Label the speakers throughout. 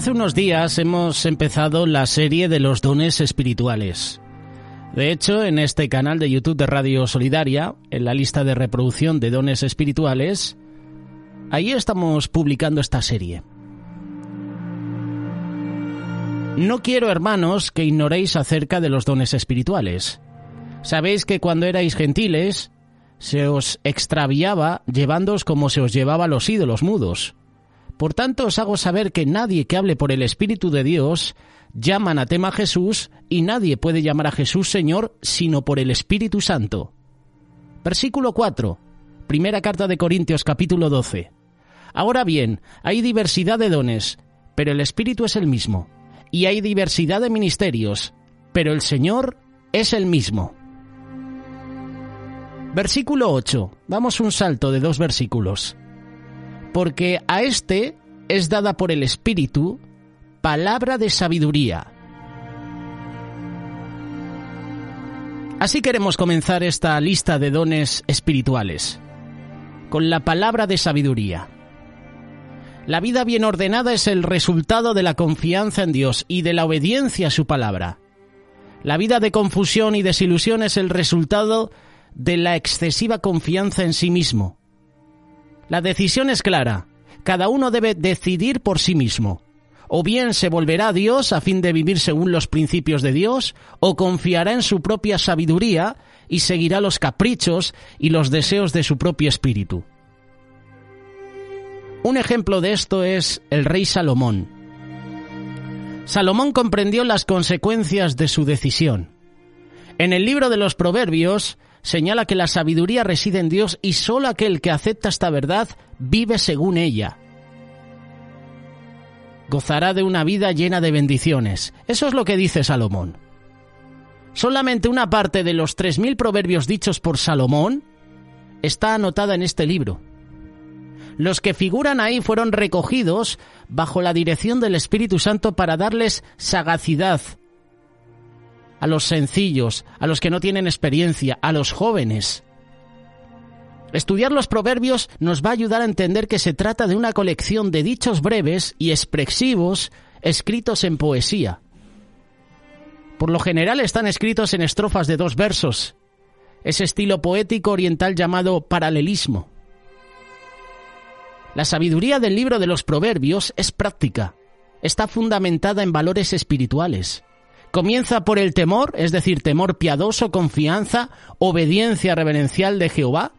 Speaker 1: Hace unos días hemos empezado la serie de los dones espirituales. De hecho, en este canal de YouTube de Radio Solidaria, en la lista de reproducción de dones espirituales, ahí estamos publicando esta serie. No quiero, hermanos, que ignoréis acerca de los dones espirituales. Sabéis que cuando erais gentiles, se os extraviaba llevándoos como se os llevaba a los ídolos mudos. Por tanto, os hago saber que nadie que hable por el Espíritu de Dios llama anatema a Jesús, y nadie puede llamar a Jesús Señor sino por el Espíritu Santo. Versículo 4, primera carta de Corintios, capítulo 12. Ahora bien, hay diversidad de dones, pero el Espíritu es el mismo. Y hay diversidad de ministerios, pero el Señor es el mismo. Versículo 8. Damos un salto de 2 versículos. Porque a este es dada por el Espíritu palabra de sabiduría. Así queremos comenzar esta lista de dones espirituales, con la palabra de sabiduría. La vida bien ordenada es el resultado de la confianza en Dios y de la obediencia a su palabra. La vida de confusión y desilusión es el resultado de la excesiva confianza en sí mismo. La decisión es clara. Cada uno debe decidir por sí mismo. O bien se volverá a Dios a fin de vivir según los principios de Dios, o confiará en su propia sabiduría y seguirá los caprichos y los deseos de su propio espíritu. Un ejemplo de esto es el rey Salomón. Salomón comprendió las consecuencias de su decisión. En el libro de los Proverbios señala que la sabiduría reside en Dios y solo aquel que acepta esta verdad vive según ella. Gozará de una vida llena de bendiciones. Eso es lo que dice Salomón. Solamente una parte de los 3.000 proverbios dichos por Salomón está anotada en este libro. Los que figuran ahí fueron recogidos bajo la dirección del Espíritu Santo para darles sagacidad a los sencillos, a los que no tienen experiencia, a los jóvenes. Estudiar los proverbios nos va a ayudar a entender que se trata de una colección de dichos breves y expresivos escritos en poesía. Por lo general están escritos en estrofas de 2 versos, ese estilo poético oriental llamado paralelismo. La sabiduría del libro de los proverbios es práctica, está fundamentada en valores espirituales. Comienza por el temor, es decir, temor piadoso, confianza, obediencia reverencial de Jehová,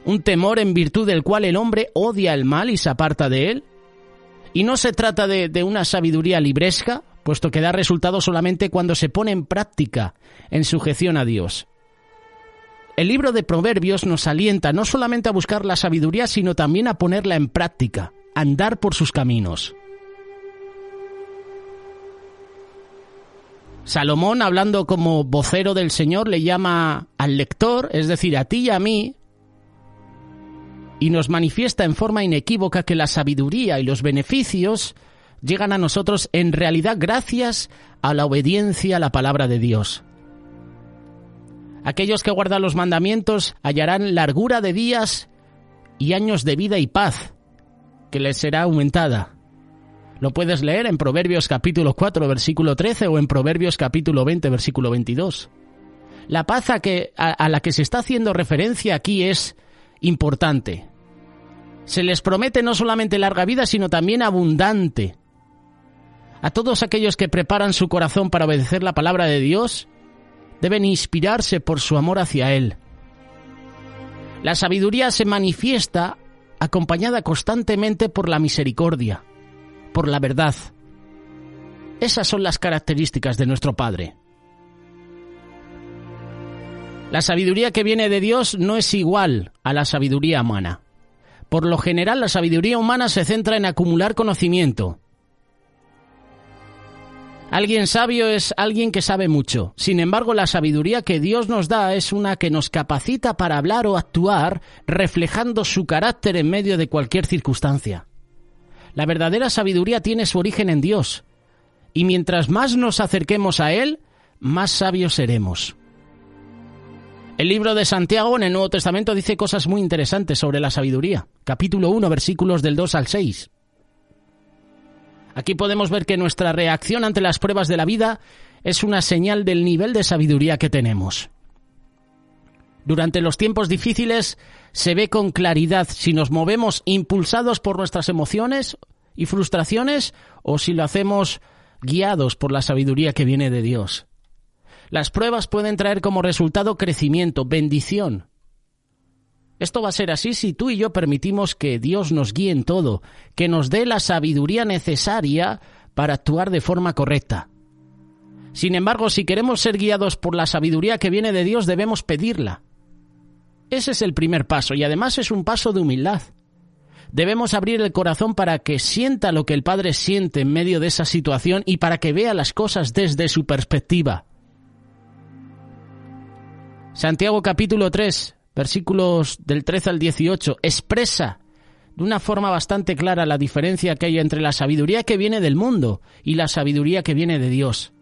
Speaker 1: un temor en virtud del cual el hombre odia el mal y se aparta de él. Y no se trata de una sabiduría libresca, puesto que da resultado solamente cuando se pone en práctica, en sujeción a Dios. El libro de Proverbios nos alienta no solamente a buscar la sabiduría, sino también a ponerla en práctica, a andar por sus caminos. Salomón, hablando como vocero del Señor, le llama al lector, es decir, a ti y a mí, y nos manifiesta en forma inequívoca que la sabiduría y los beneficios llegan a nosotros en realidad gracias a la obediencia a la palabra de Dios. Aquellos que guardan los mandamientos hallarán largura de días y años de vida y paz, que les será aumentada. Lo puedes leer en Proverbios capítulo 4, versículo 13, o en Proverbios capítulo 20, versículo 22. La paz a la que se está haciendo referencia aquí es importante. Se les promete no solamente larga vida, sino también abundante. A todos aquellos que preparan su corazón para obedecer la palabra de Dios, deben inspirarse por su amor hacia Él. La sabiduría se manifiesta acompañada constantemente por la misericordia, por la verdad. Esas son las características de nuestro Padre. La sabiduría que viene de Dios no es igual a la sabiduría humana. Por lo general, la sabiduría humana se centra en acumular conocimiento. Alguien sabio es alguien que sabe mucho. Sin embargo, la sabiduría que Dios nos da es una que nos capacita para hablar o actuar reflejando su carácter en medio de cualquier circunstancia. La verdadera sabiduría tiene su origen en Dios, y mientras más nos acerquemos a Él, más sabios seremos. El libro de Santiago en el Nuevo Testamento dice cosas muy interesantes sobre la sabiduría. Capítulo 1, versículos del 2 al 6. Aquí podemos ver que nuestra reacción ante las pruebas de la vida es una señal del nivel de sabiduría que tenemos. Durante los tiempos difíciles se ve con claridad si nos movemos impulsados por nuestras emociones y frustraciones o si lo hacemos guiados por la sabiduría que viene de Dios. Las pruebas pueden traer como resultado crecimiento, bendición. Esto va a ser así si tú y yo permitimos que Dios nos guíe en todo, que nos dé la sabiduría necesaria para actuar de forma correcta. Sin embargo, si queremos ser guiados por la sabiduría que viene de Dios, debemos pedirla. Ese es el primer paso y además es un paso de humildad. Debemos abrir el corazón para que sienta lo que el Padre siente en medio de esa situación y para que vea las cosas desde su perspectiva. Santiago capítulo 3, versículos del 13 al 18, expresa de una forma bastante clara la diferencia que hay entre la sabiduría que viene del mundo y la sabiduría que viene de Dios.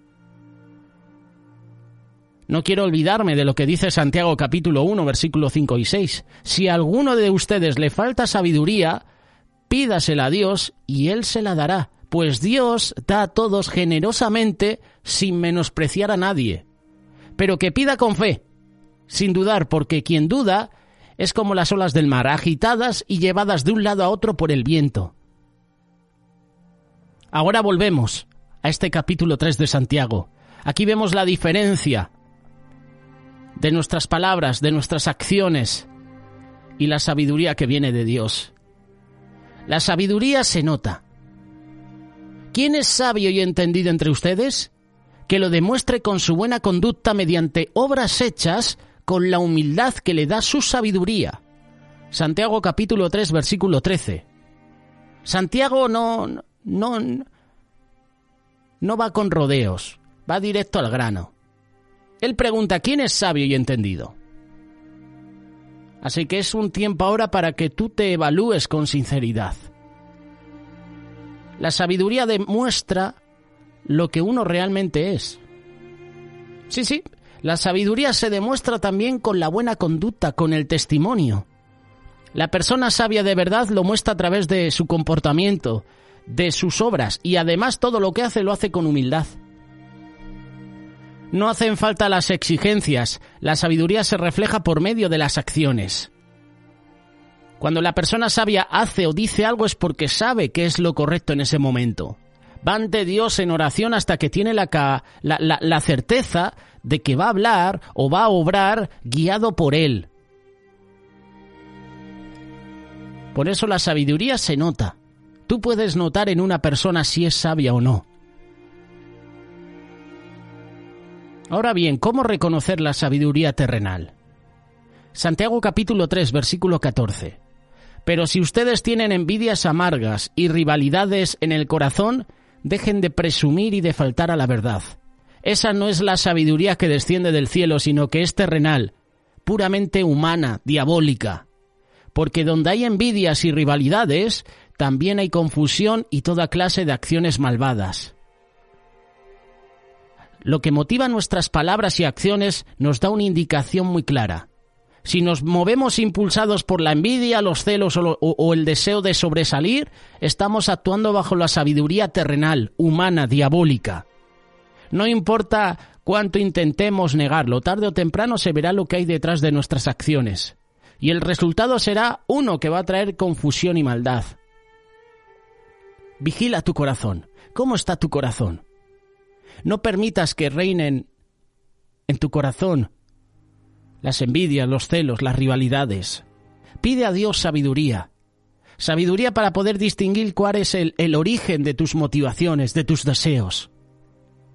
Speaker 1: No quiero olvidarme de lo que dice Santiago capítulo 1, versículos 5 y 6. Si a alguno de ustedes le falta sabiduría, pídasela a Dios y Él se la dará, pues Dios da a todos generosamente sin menospreciar a nadie. Pero que pida con fe, sin dudar, porque quien duda es como las olas del mar, agitadas y llevadas de un lado a otro por el viento. Ahora volvemos a este capítulo 3 de Santiago. Aquí vemos la diferencia de nuestras palabras, de nuestras acciones y la sabiduría que viene de Dios. La sabiduría se nota. ¿Quién es sabio y entendido entre ustedes? Que lo demuestre con su buena conducta mediante obras hechas con la humildad que le da su sabiduría. Santiago capítulo 3, versículo 13. Santiago no va con rodeos, va directo al grano. Él pregunta, ¿quién es sabio y entendido? Así que es un tiempo ahora para que tú te evalúes con sinceridad. La sabiduría demuestra lo que uno realmente es. Sí, la sabiduría se demuestra también con la buena conducta, con el testimonio. La persona sabia de verdad lo muestra a través de su comportamiento, de sus obras, y además todo lo que hace lo hace con humildad. No hacen falta las exigencias, la sabiduría se refleja por medio de las acciones. Cuando la persona sabia hace o dice algo es porque sabe que es lo correcto en ese momento. Va ante Dios en oración hasta que tiene la certeza de que va a hablar o va a obrar guiado por Él. Por eso la sabiduría se nota. Tú puedes notar en una persona si es sabia o no. Ahora bien, ¿cómo reconocer la sabiduría terrenal? Santiago capítulo 3, versículo 14. Pero si ustedes tienen envidias amargas y rivalidades en el corazón, dejen de presumir y de faltar a la verdad. Esa no es la sabiduría que desciende del cielo, sino que es terrenal, puramente humana, diabólica. Porque donde hay envidias y rivalidades, también hay confusión y toda clase de acciones malvadas. Lo que motiva nuestras palabras y acciones nos da una indicación muy clara. Si nos movemos impulsados por la envidia, los celos o el deseo de sobresalir, estamos actuando bajo la sabiduría terrenal, humana, diabólica. No importa cuánto intentemos negarlo, tarde o temprano se verá lo que hay detrás de nuestras acciones. Y el resultado será uno que va a traer confusión y maldad. Vigila tu corazón. ¿Cómo está tu corazón? No permitas que reinen en tu corazón las envidias, los celos, las rivalidades. Pide a Dios sabiduría. Sabiduría para poder distinguir cuál es el origen de tus motivaciones, de tus deseos.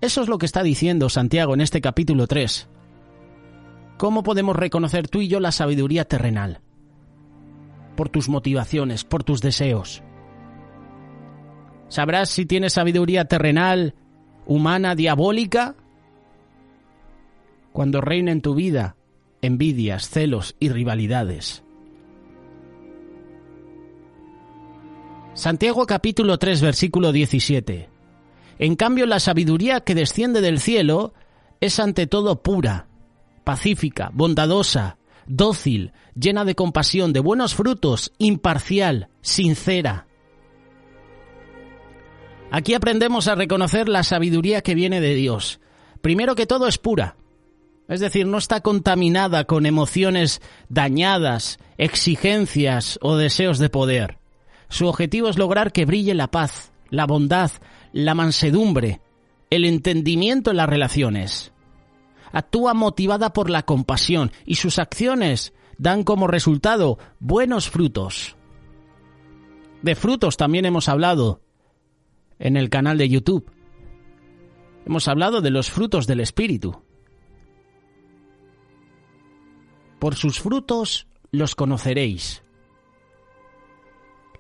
Speaker 1: Eso es lo que está diciendo Santiago en este capítulo 3. ¿Cómo podemos reconocer tú y yo la sabiduría terrenal? Por tus motivaciones, por tus deseos. ¿Sabrás si tienes sabiduría terrenal, humana, diabólica? Cuando reina en tu vida envidias, celos y rivalidades. Santiago capítulo 3, versículo 17. En cambio, la sabiduría que desciende del cielo es ante todo pura, pacífica, bondadosa, dócil, llena de compasión, de buenos frutos, imparcial, sincera. Aquí aprendemos a reconocer la sabiduría que viene de Dios. Primero que todo es pura, es decir, no está contaminada con emociones dañadas, exigencias o deseos de poder. Su objetivo es lograr que brille la paz, la bondad, la mansedumbre, el entendimiento en las relaciones. Actúa motivada por la compasión y sus acciones dan como resultado buenos frutos. De frutos también hemos hablado en el canal de YouTube. Hemos hablado de los frutos del Espíritu. Por sus frutos los conoceréis.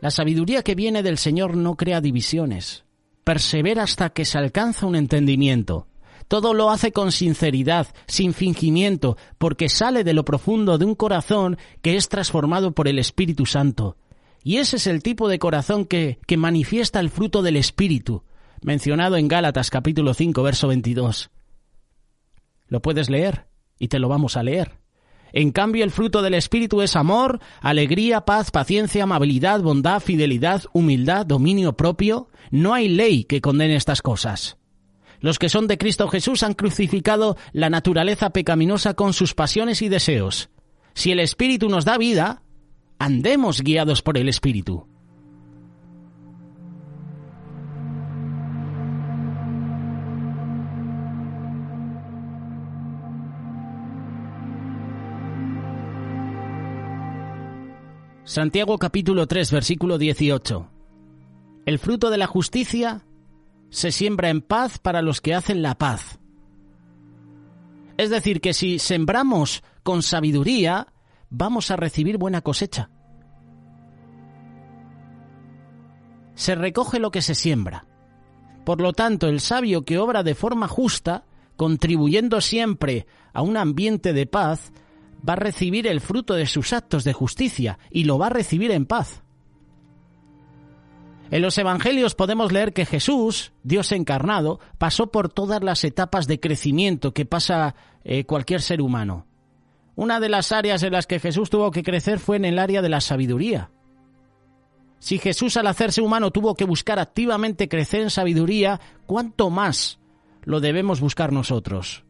Speaker 1: La sabiduría que viene del Señor no crea divisiones. Persevera hasta que se alcanza un entendimiento. Todo lo hace con sinceridad, sin fingimiento, porque sale de lo profundo de un corazón que es transformado por el Espíritu Santo. Y ese es el tipo de corazón que manifiesta el fruto del Espíritu, mencionado en Gálatas capítulo 5, verso 22. Lo puedes leer y te lo vamos a leer. En cambio, el fruto del Espíritu es amor, alegría, paz, paciencia, amabilidad, bondad, fidelidad, humildad, dominio propio. No hay ley que condene estas cosas. Los que son de Cristo Jesús han crucificado la naturaleza pecaminosa con sus pasiones y deseos. Si el Espíritu nos da vida, andemos guiados por el Espíritu. Santiago capítulo 3, versículo 18. El fruto de la justicia se siembra en paz para los que hacen la paz. Es decir, que si sembramos con sabiduría, vamos a recibir buena cosecha. Se recoge lo que se siembra. Por lo tanto, el sabio que obra de forma justa, contribuyendo siempre a un ambiente de paz, va a recibir el fruto de sus actos de justicia y lo va a recibir en paz. En los evangelios podemos leer que Jesús, Dios encarnado, pasó por todas las etapas de crecimiento que pasa cualquier ser humano. Una de las áreas en las que Jesús tuvo que crecer fue en el área de la sabiduría. Si Jesús al hacerse humano tuvo que buscar activamente crecer en sabiduría, ¿cuánto más lo debemos buscar nosotros?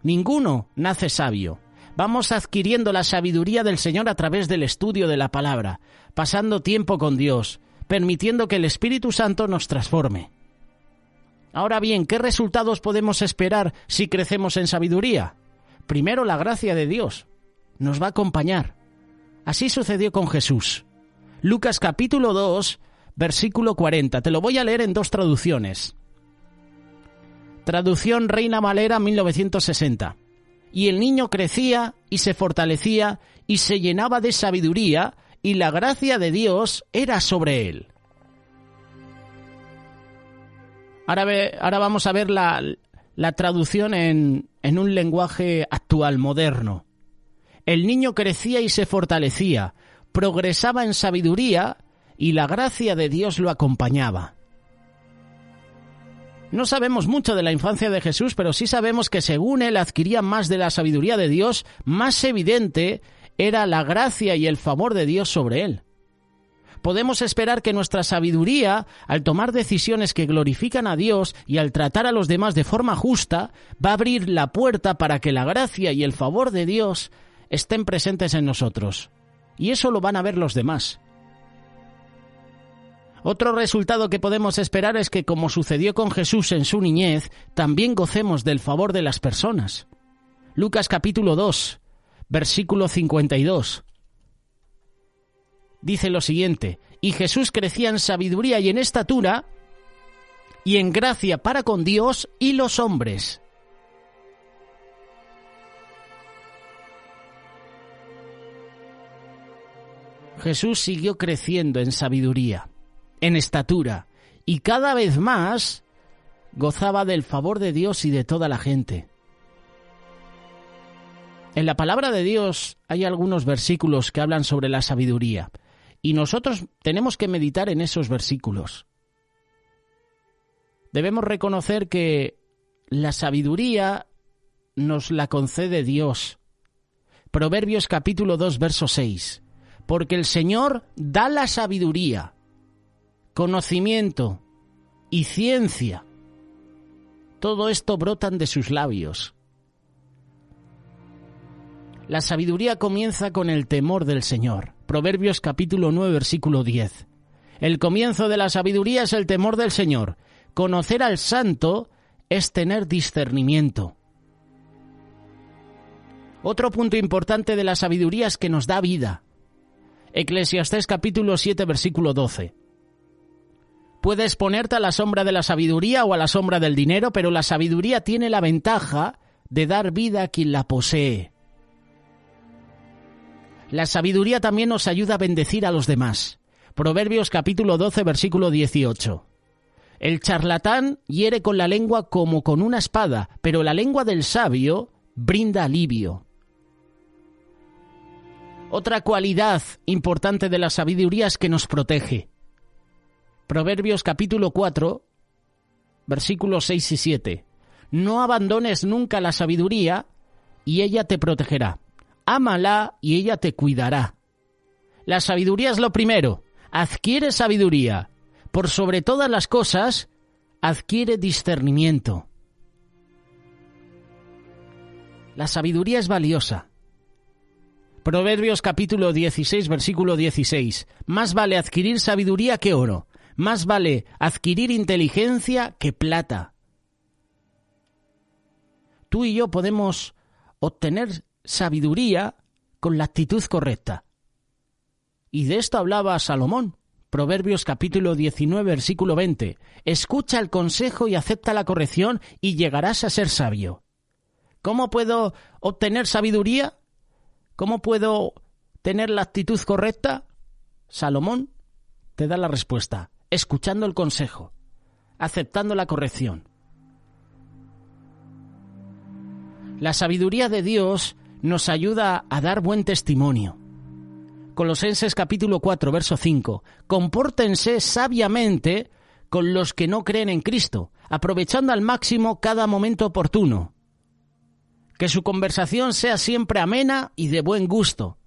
Speaker 1: Ninguno nace sabio. Vamos adquiriendo la sabiduría del Señor a través del estudio de la palabra, pasando tiempo con Dios, permitiendo que el Espíritu Santo nos transforme. Ahora bien, ¿qué resultados podemos esperar si crecemos en sabiduría? Primero, la gracia de Dios nos va a acompañar. Así sucedió con Jesús. Lucas capítulo 2, versículo 40. Te lo voy a leer en dos traducciones. Traducción Reina Valera 1960. Y el niño crecía y se fortalecía y se llenaba de sabiduría, y la gracia de Dios era sobre él. Ahora vamos a ver la traducción en un lenguaje actual, moderno. El niño crecía y se fortalecía, progresaba en sabiduría, y la gracia de Dios lo acompañaba. No sabemos mucho de la infancia de Jesús, pero sí sabemos que según él adquiría más de la sabiduría de Dios, más evidente era la gracia y el favor de Dios sobre él. Podemos esperar que nuestra sabiduría, al tomar decisiones que glorifican a Dios y al tratar a los demás de forma justa, va a abrir la puerta para que la gracia y el favor de Dios estén presentes en nosotros. Y eso lo van a ver los demás. Otro resultado que podemos esperar es que, como sucedió con Jesús en su niñez, también gocemos del favor de las personas. Lucas capítulo 2, versículo 52. Dice lo siguiente: y Jesús crecía en sabiduría y en estatura y en gracia para con Dios y los hombres. Jesús siguió creciendo en sabiduría, en estatura, y cada vez más gozaba del favor de Dios y de toda la gente. En la palabra de Dios hay algunos versículos que hablan sobre la sabiduría, y nosotros tenemos que meditar en esos versículos. Debemos reconocer que la sabiduría nos la concede Dios. Proverbios capítulo 2, verso 6. Porque el Señor da la sabiduría, conocimiento y ciencia. Todo esto brotan de sus labios. La sabiduría comienza con el temor del Señor. Proverbios capítulo 9, versículo 10. El comienzo de la sabiduría es el temor del Señor. Conocer al santo es tener discernimiento. Otro punto importante de la sabiduría es que nos da vida. Eclesiastés capítulo 7, versículo 12. Puedes ponerte a la sombra de la sabiduría o a la sombra del dinero, pero la sabiduría tiene la ventaja de dar vida a quien la posee. La sabiduría también nos ayuda a bendecir a los demás. Proverbios capítulo 12, versículo 18. El charlatán hiere con la lengua como con una espada, pero la lengua del sabio brinda alivio. Otra cualidad importante de la sabiduría es que nos protege. Proverbios capítulo 4, versículos 6 y 7. No abandones nunca la sabiduría y ella te protegerá. Ámala y ella te cuidará. La sabiduría es lo primero. Adquiere sabiduría. Por sobre todas las cosas, adquiere discernimiento. La sabiduría es valiosa. Proverbios capítulo 16, versículo 16. Más vale adquirir sabiduría que oro. Más vale adquirir inteligencia que plata. Tú y yo podemos obtener sabiduría con la actitud correcta. Y de esto hablaba Salomón. Proverbios capítulo 19, versículo 20. Escucha el consejo y acepta la corrección y llegarás a ser sabio. ¿Cómo puedo obtener sabiduría? ¿Cómo puedo tener la actitud correcta? Salomón te da la respuesta. Escuchando el consejo, aceptando la corrección. La sabiduría de Dios nos ayuda a dar buen testimonio. Colosenses capítulo 4, verso 5. Compórtense sabiamente con los que no creen en Cristo, aprovechando al máximo cada momento oportuno. Que su conversación sea siempre amena y de buen gusto.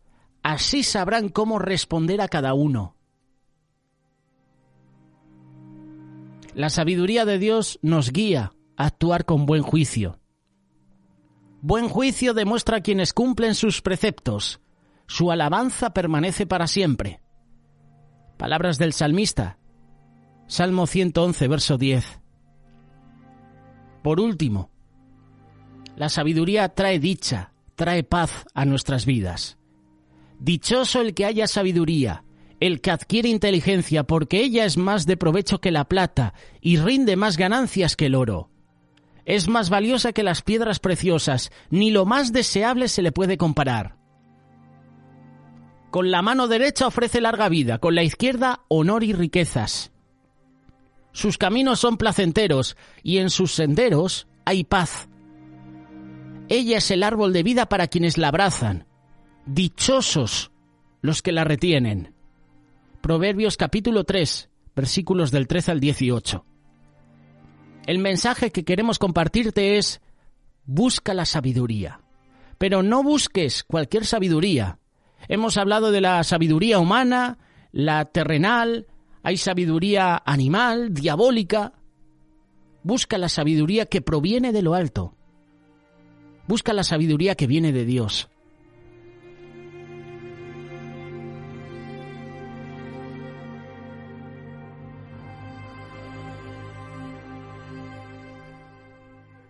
Speaker 1: Así sabrán cómo responder a cada uno. La sabiduría de Dios nos guía a actuar con buen juicio. Buen juicio demuestra a quienes cumplen sus preceptos. Su alabanza permanece para siempre. Palabras del salmista. Salmo 111, verso 10. Por último, la sabiduría trae dicha, trae paz a nuestras vidas. Dichoso el que haya sabiduría, el que adquiere inteligencia, porque ella es más de provecho que la plata y rinde más ganancias que el oro. Es más valiosa que las piedras preciosas, ni lo más deseable se le puede comparar. Con la mano derecha ofrece larga vida, con la izquierda honor y riquezas. Sus caminos son placenteros y en sus senderos hay paz. Ella es el árbol de vida para quienes la abrazan. Dichosos los que la retienen. Proverbios capítulo 3, versículos del 13 al 18. El mensaje que queremos compartirte es: busca la sabiduría. Pero no busques cualquier sabiduría. Hemos hablado de la sabiduría humana, la terrenal, hay sabiduría animal, diabólica. Busca la sabiduría que proviene de lo alto. Busca la sabiduría que viene de Dios.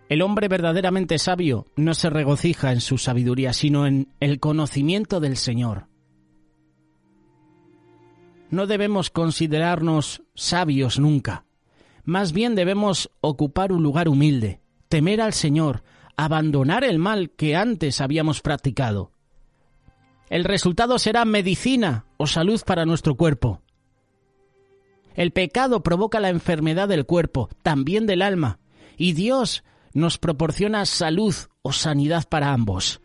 Speaker 1: El hombre verdaderamente sabio no se regocija en su sabiduría, sino en el conocimiento del Señor. No debemos considerarnos sabios nunca. Más bien debemos ocupar un lugar humilde, temer al Señor, abandonar el mal que antes habíamos practicado. El resultado será medicina o salud para nuestro cuerpo. El pecado provoca la enfermedad del cuerpo, también del alma, y Dios nos proporciona salud o sanidad para ambos.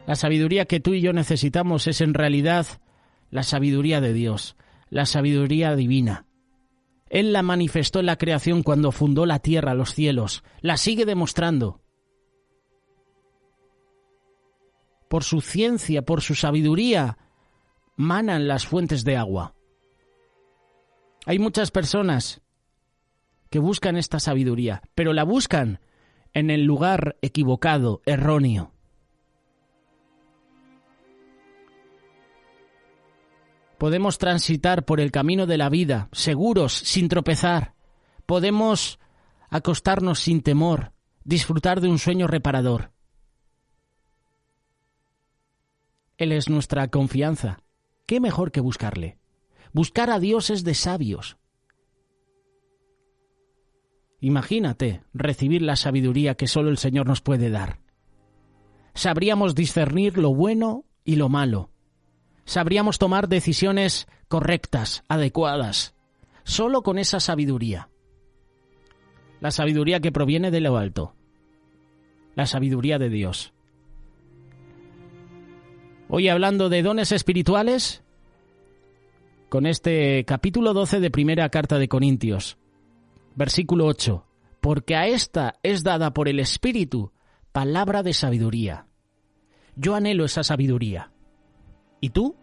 Speaker 1: La sabiduría que tú y yo necesitamos es en realidad la sabiduría de Dios, la sabiduría divina. Él la manifestó en la creación cuando fundó la tierra, los cielos. La sigue demostrando. por su ciencia, por su sabiduría, manan las fuentes de agua. Hay muchas personas que buscan esta sabiduría, pero la buscan en el lugar equivocado, erróneo. Podemos transitar por el camino de la vida, seguros, sin tropezar. Podemos acostarnos sin temor, disfrutar de un sueño reparador. Él es nuestra confianza. ¿Qué mejor que buscarle? Buscar a Dios es de sabios. Imagínate recibir la sabiduría que solo el Señor nos puede dar. Sabríamos discernir lo bueno y lo malo. Sabríamos tomar decisiones correctas, adecuadas, solo con esa sabiduría. La sabiduría que proviene de lo alto. La sabiduría de Dios. Hoy hablando de dones espirituales, con este capítulo 12 de Primera Carta de Corintios, versículo 8. Porque a esta es dada por el Espíritu palabra de sabiduría. Yo anhelo esa sabiduría. ¿Y tú?